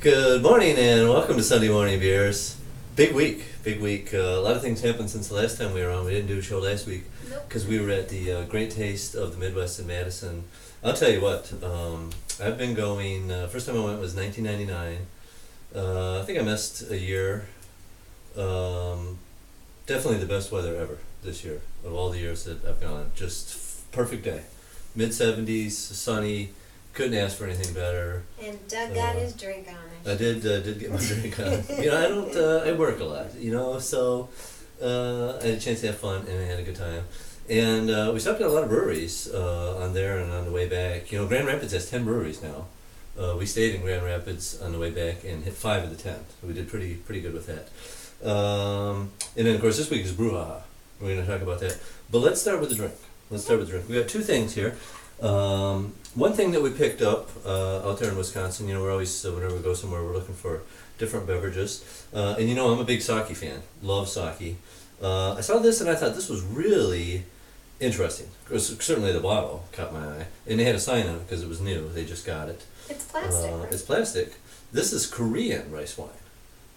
Good morning and welcome to Sunday Morning Beers. Big week. A lot of things happened since the last time we were on. We didn't do a show last week because we were at the Great Taste of the Midwest in Madison. I'll tell you what, I've been going, first time I went was 1999. I think I missed a year. Definitely the best weather ever this year, of all the years that I've gone. Just perfect day. Mid-70s, sunny, couldn't ask for anything better. And Doug got his drink on. I did get my drink on. I work a lot, so I had a chance to have fun and I had a good time. And we stopped at a lot of breweries on there and on the way back. Grand Rapids has 10 breweries now. We stayed in Grand Rapids on the way back and hit 5 of the 10. So we did pretty good with that. And then, of course, this week is Brew-Ha. We're going to talk about that. But let's start with the drink. We got two things here. One thing that we picked up out there in Wisconsin, we're always, whenever we go somewhere, we're looking for different beverages. And I'm a big sake fan. Love sake. I saw this and I thought this was really interesting. Certainly the bottle caught my eye. And they had a sign on it because it was new. They just got it. It's plastic, right? It's plastic. This is Korean rice wine.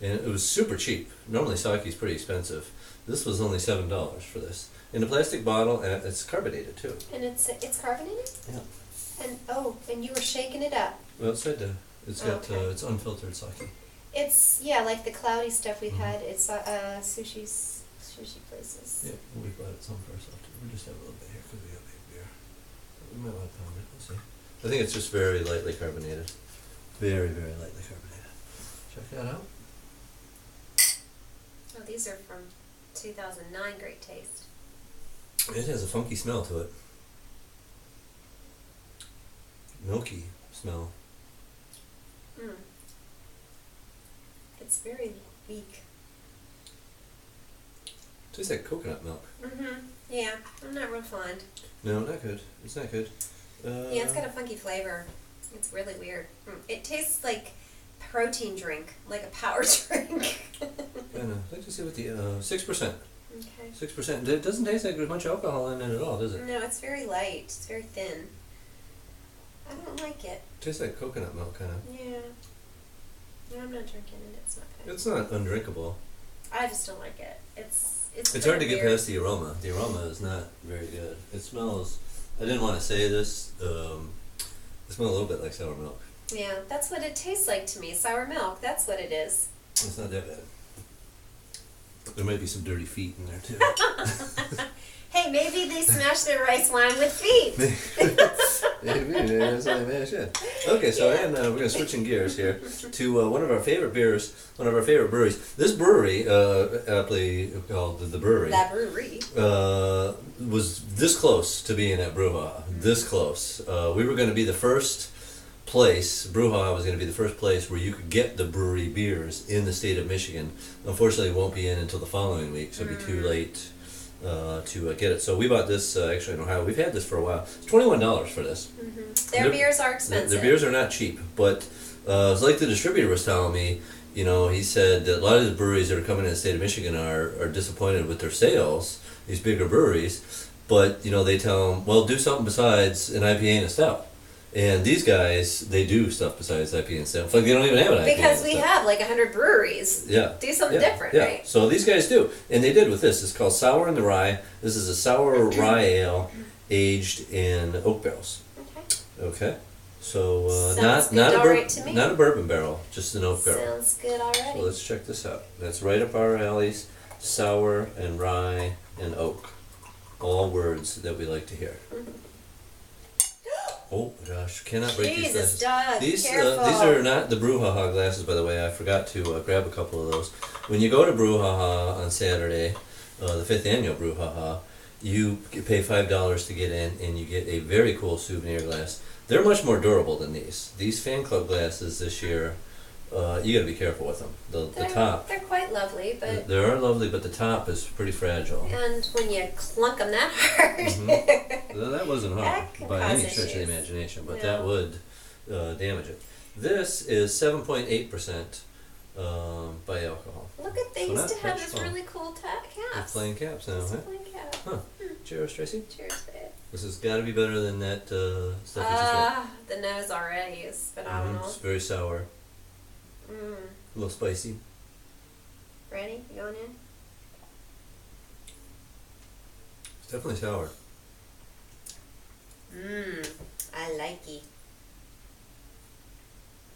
And it was super cheap. Normally sake is pretty expensive. This was only $7 for this. In a plastic bottle, and it's carbonated too. And it's carbonated? Yeah. And you were shaking it up. Well, it's got it's unfiltered sake. It's like the cloudy stuff we've had. It's sushi places. Yeah, we brought it some for ourselves too. We'll just have a little bit here because we got big beer. We might want to pound it. We'll see. I think it's just very lightly carbonated. Very, very lightly carbonated. Check that out. Oh, these are from 2009 Great Taste. It has a funky smell to it. Milky smell. It's very weak. Tastes like coconut milk. Yeah, I'm not real fond. No, not good. It's not good. Yeah, it's got a funky flavor. It's really weird. It tastes like protein drink, like a power drink. I know. I'd like to see what the 6%. Okay. 6%. It doesn't taste like there's much alcohol in it at all, does it? No, it's very light. It's very thin. I don't like it. Tastes like coconut milk, kind of. Yeah. No, I'm not drinking it. It's not good. It's not undrinkable. I just don't like it. It's hard to get past the aroma. The aroma is not very good. It smells. I didn't want to say this. It smells a little bit like sour milk. Yeah, that's what it tastes like to me. Sour milk. That's what it is. It's not that bad. There might be some dirty feet in there too. Hey, maybe they smash their rice wine with feet. Maybe that's what they mash in. Okay, so we're going to switching gears here to one of our favorite beers, one of our favorite breweries. This brewery, aptly called the Brewery. That brewery. Was this close to being at Brew-Ha. This close. We were going to be the first place, Brew-Ha was going to be the first place where you could get the brewery beers in the state of Michigan. Unfortunately, it won't be in until the following week, so it'll be too late to get it. So we bought this actually in Ohio. We've had this for a while. It's $21 for this. Their beers are expensive. Their beers are not cheap, but it's like the distributor was telling me. He said that a lot of the breweries that are coming in the state of Michigan are disappointed with their sales. These bigger breweries, but they tell them, well, do something besides an IPA and a stout. And these guys, they do stuff besides IPA and stout. In fact, they don't even have an IPA. Because we have like 100 breweries. Yeah. Do something different, right? So these guys do. And they did with this. It's called Sour in the Rye. This is a sour rye ale aged in oak barrels. Okay. So not a bourbon barrel, just an oak barrel. Sounds good already. So let's check this out. That's right up our alleys. Sour and rye and oak. All words that we like to hear. Oh gosh, cannot break these glasses. Doug, these careful. are not the Brew-Ha glasses, by the way. I forgot to grab a couple of those. When you go to Brew-Ha on Saturday, the 5th annual Brew-Ha, you pay $5 to get in, and you get a very cool souvenir glass. They're much more durable than these. These fan club glasses this year, you got to be careful with them. The top. They're quite lovely, but They are lovely, but the top is pretty fragile. And when you clunk them that hard, Well, that wasn't hard that can by cause any stretch of the issues. imagination, but No. that would damage it. This is 7.8% by alcohol. look at they So used not to have much this fun. really cool With caps. plain caps now, Just a huh? plain cap. Huh. Cheers, Tracy. Cheers, babe. This has got to be better than that stuff you just had. The nose already is phenomenal. It's very sour. A little spicy. Ready? You going in? It's definitely sour. I like it.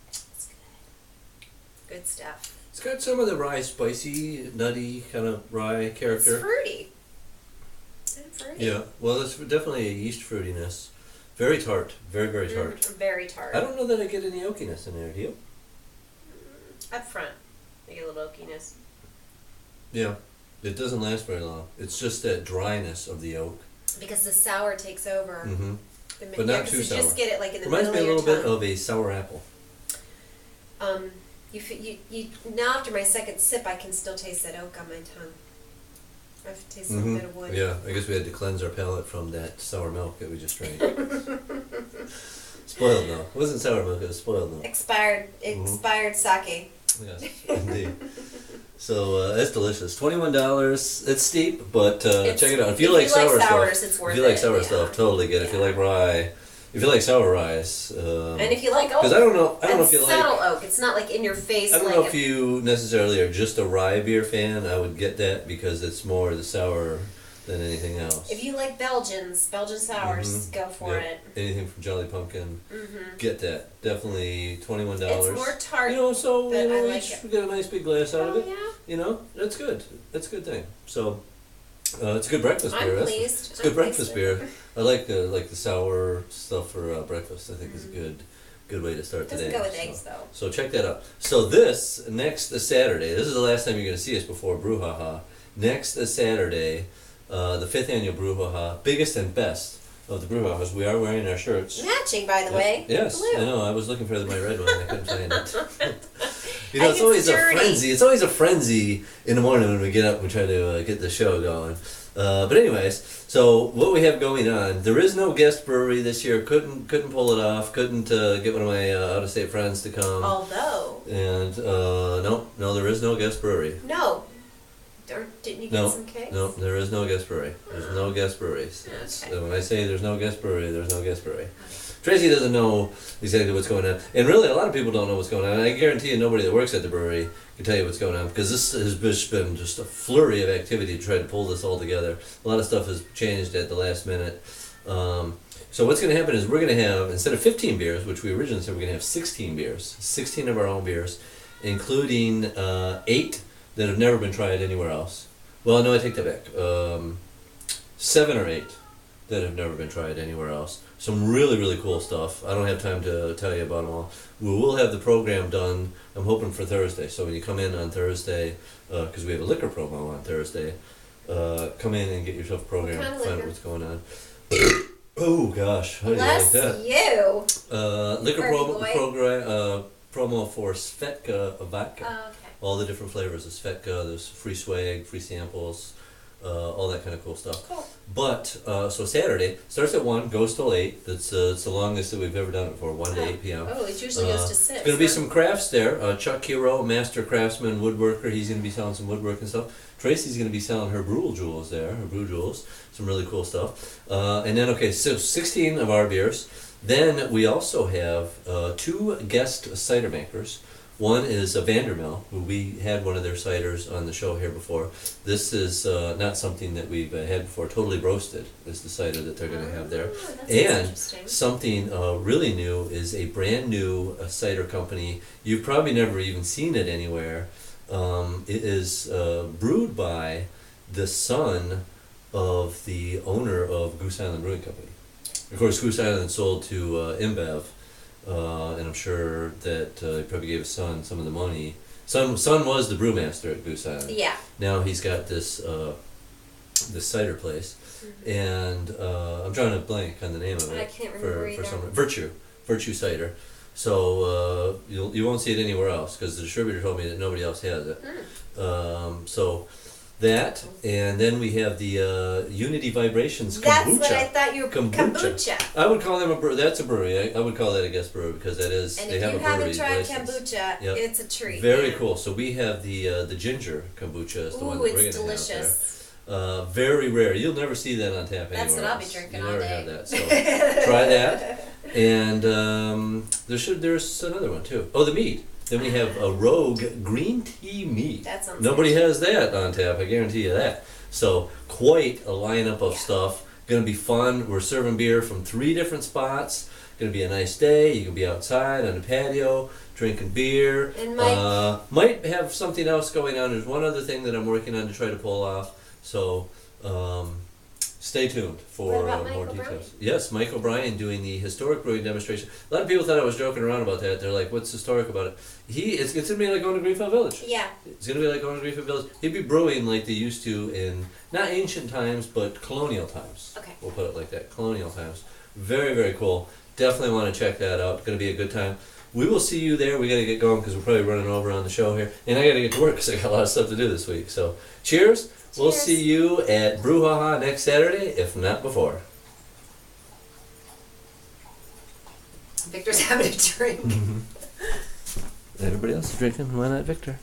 It's good. Good stuff. It's got some of the rye, spicy, nutty kind of rye character. It's fruity. And fruity. Yeah, well, it's definitely a yeast fruitiness. Very tart. Very, very tart. Very tart. I don't know that I get any oakiness in there, do you? Up front, I get a little oakiness. Yeah. It doesn't last very long. It's just that dryness of the oak. Because the sour takes over. Mm-hmm. But not too sour. You just get it like in the Reminds middle me a of little your tongue. bit of a sour apple. You now after my second sip, I can still taste that oak on my tongue. I've tasted a little bit of wood. Yeah, I guess we had to cleanse our palate from that sour milk that we just drank. Spoiled milk. It wasn't sour milk, it was spoiled milk. Expired sake. Yes, indeed. So that's delicious. $21. It's steep, but check it out. If you like sour sours, stuff, it's worth if you like it, sour stuff, totally get it. If you like rye, if you like sour ryes, and if you like oak, because I don't know if you like subtle oak. It's not like in your face. I don't know if you necessarily are just a rye beer fan. I would get that because it's more the sour than anything else. If you like Belgian sours, go for it. Anything from Jolly Pumpkin, get that. Definitely $21. It's more tart. We get a nice big glass out of it. Yeah. That's good. That's a good thing. So, it's a good breakfast beer. I'm pleased. It's a good breakfast beer. I like the sour stuff for breakfast. I think is a good way to start today. Doesn't go with eggs though. So check that out. So this next Saturday, this is the last time you're going to see us before Brew-Ha. Next Saturday, the 5th annual Brew-Ha, biggest and best of the Brew-Has. We are wearing our shirts. Matching, by the way. Yes, Blue. I know. I was looking for my red one. I couldn't find it. It's always dirty. a frenzy. It's always a frenzy in the morning when we get up and we try to get the show going. But anyways, so what we have going on, there is no guest brewery this year. Couldn't pull it off. Couldn't get one of my out-of-state friends to come. Although. And no, there is no guest brewery. No. Didn't you get some cakes? No, there is no guest brewery. There's no guest breweries. Okay. When I say there's no guest brewery, there's no guest brewery. Tracy doesn't know exactly what's going on. And really, a lot of people don't know what's going on. And I guarantee you nobody that works at the brewery can tell you what's going on because this has been just a flurry of activity to try to pull this all together. A lot of stuff has changed at the last minute. So what's going to happen is we're going to have, instead of 15 beers, which we originally said we're going to have 16 beers, 16 of our own beers, including 8 that have never been tried anywhere else. Well, no, I take that back. 7 or 8 that have never been tried anywhere else. Some really, really cool stuff. I don't have time to tell you about them all. We will have the program done, I'm hoping for Thursday. So when you come in on Thursday, because we have a liquor promo on Thursday, come in and get yourself a program, find out what's going on. Oh gosh, how do you like that? You. Liquor promo for Svetka vodka. Oh, okay. All the different flavors of Svetka. There's free swag, free samples, all that kind of cool stuff. Cool. But so Saturday starts at 1, goes till 8. It's the longest that we've ever done it for, 1 to 8 p.m. Oh, it usually goes to 6. There's going to be some crafts there. Chuck Hero, master craftsman, woodworker. He's going to be selling some woodwork and stuff. Tracy's going to be selling her brew jewels there, her brew jewels. Some really cool stuff. And then, so 16 of our beers. Then we also have 2 guest cider makers. One is Vandermill, who we had one of their ciders on the show here before. This is not something that we've had before. Totally Roasted is the cider that they're going to have there. And something really new is a brand new cider company. You've probably never even seen it anywhere. It is brewed by the son of the owner of Goose Island Brewing Company. Of course, Goose Island sold to InBev. And I'm sure that he probably gave his son some of the money. Son was the brewmaster at Goose Island. Yeah. Now he's got this cider place, and I'm trying to blank on the name of it. I can't remember either. Virtue Cider. So you won't see it anywhere else because the distributor told me that nobody else has it. So that, and then we have the Unity Vibrations kombucha. That's what I thought you were. Kombucha. I would call them a brewery. That's a brewery. I would call that a guest brewery because that is. And they if have you a brewery haven't tried license. kombucha, it's a treat. Very cool. So we have the ginger kombucha is the one that we're going to have there. Delicious. Very rare. You'll never see that on tap anywhere. That's what I'll be else. drinking You'll all never day. have that. So try that. And there's another one too. Oh, the mead. Then we have a Rogue green tea meat. That sounds Nobody good. has that on tap, I guarantee you that. So quite a lineup of stuff. Gonna be fun. We're serving beer from 3 different spots. Gonna be a nice day. You can be outside on the patio drinking beer. And Mike, might have something else going on. There's one other thing that I'm working on to try to pull off. So stay tuned for What about Mike more O'Brien? details. Yes, Mike O'Brien doing the historic brewing demonstration. A lot of people thought I was joking around about that. They're like, "What's historic about it?" It's gonna be like going to Greenfield Village. yeah, It's gonna be like going to Greenfield Village. He'd be brewing like they used to in not ancient times, but colonial times. Okay. We'll put it like that, colonial times. Very, very cool. Definitely want to check that out. It's gonna be a good time. We will see you there. We gotta get going because we're probably running over on the show here, and I gotta get to work because I got a lot of stuff to do this week. So, cheers. We'll Cheers. see you at Brew-Ha next Saturday, if not before. Victor's having a drink. Everybody else is drinking. Why not Victor?